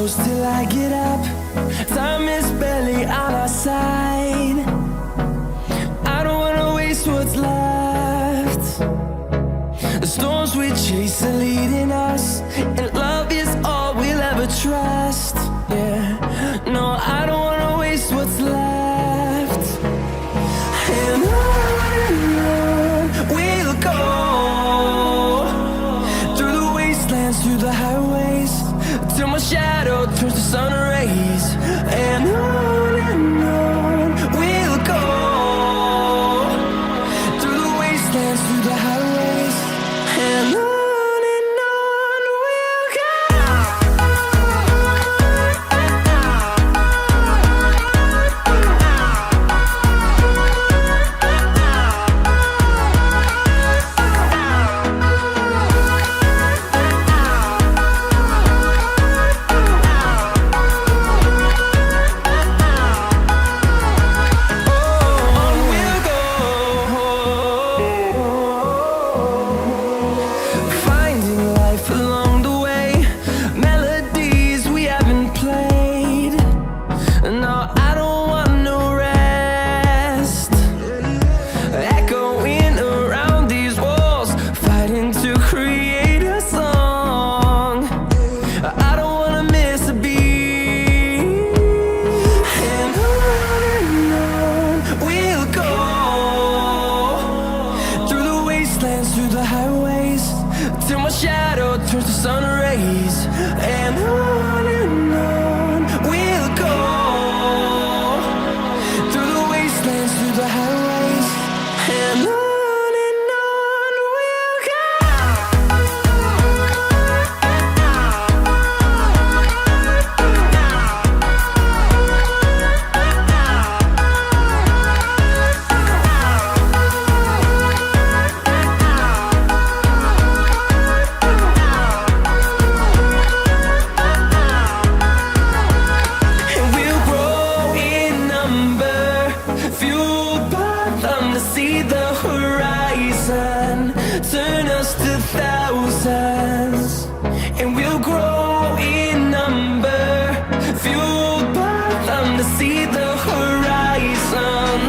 close till I get up. Time is barely on our side. I don't wanna waste what's left. The storms we chase are leading us, and love is all we'll ever trust. Yeah, no, I don't wanna waste what's left. And on we'll go, through the wastelands, through the highways, till my shadow turns to sun rays. And on we'll go, through the wastelands, through the highways, and on we'll go. Through the highways, till my shadow turns to sun rays. And on we'll go, through the wastelands, through the highways, and on we'll go. See the horizon, turn us to thousands, and we'll grow in number, fueled by them to see the horizon,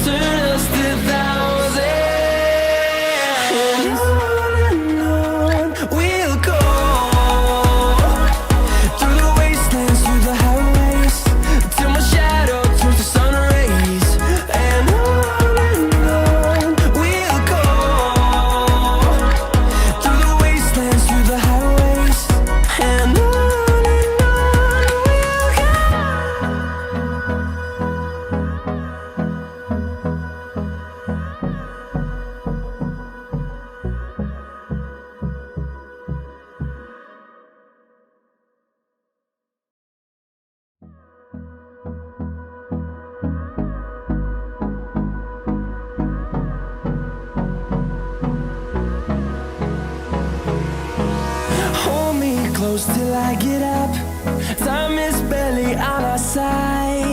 turn us to thousands. And on we'll go, through the wastelands, through the highways, till my shadow turns to sun rays. And on close till I get up. Time is barely on our side.